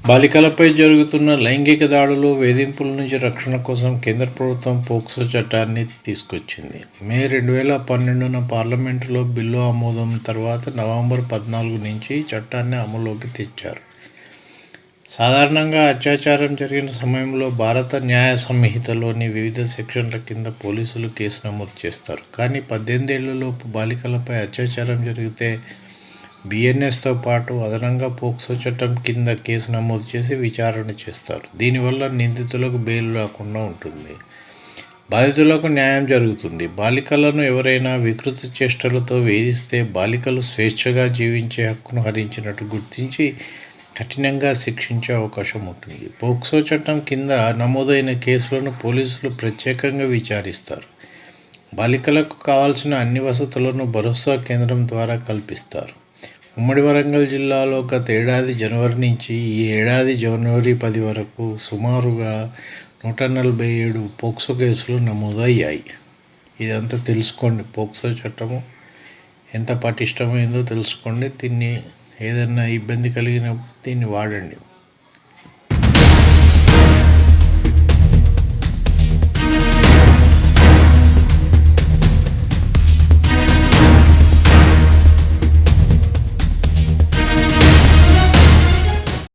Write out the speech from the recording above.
బాలికలపై జరుగుతున్న లైంగిక దాడులు, వేధింపుల నుంచి రక్షణ కోసం కేంద్ర ప్రభుత్వం పోక్సో చట్టాన్ని తీసుకొచ్చింది. మే 2012న పార్లమెంటులో బిల్లు ఆమోదం తర్వాత నవంబర్ 14 నుంచి చట్టాన్ని అమలులోకి తెచ్చారు. సాధారణంగా అత్యాచారం జరిగిన సమయంలో భారత న్యాయ సంహితలోని వివిధ సెక్షన్ల కింద పోలీసులు కేసు నమోదు చేస్తారు. కానీ 18 ఏళ్లలోపు బాలికలపై అత్యాచారం జరిగితే బిఎన్ఎస్తో పాటు అదనంగా పోక్సో చట్టం కింద కేసు నమోదు చేసి విచారణ చేస్తారు. దీనివల్ల నిందితులకు బెయిల్ రాకుండా ఉంటుంది, బాధితులకు న్యాయం జరుగుతుంది. బాలికలను ఎవరైనా వికృత చేష్టలతో వేధిస్తే బాలికలు స్వేచ్ఛగా జీవించే హక్కును హరించినట్టు గుర్తించి కఠినంగా శిక్షించే అవకాశం ఉంటుంది. పోక్సో చట్టం కింద నమోదైన కేసులను పోలీసులు ప్రత్యేకంగా విచారిస్తారు. బాలికలకు కావాల్సిన అన్ని వసతులను భరోసా కేంద్రం ద్వారా కల్పిస్తారు. ఉమ్మడి వరంగల్ జిల్లాలో గత ఏడాది జనవరి నుంచి ఈ ఏడాది జనవరి 10 వరకు సుమారుగా 147 పోక్సో కేసులు నమోదయ్యాయి. ఇదంతా తెలుసుకోండి. పోక్సో చట్టము ఎంత పటిష్టమైందో తెలుసుకోండి. దీన్ని ఏదైనా ఇబ్బంది కలిగినప్పుడు దీన్ని వాడండి.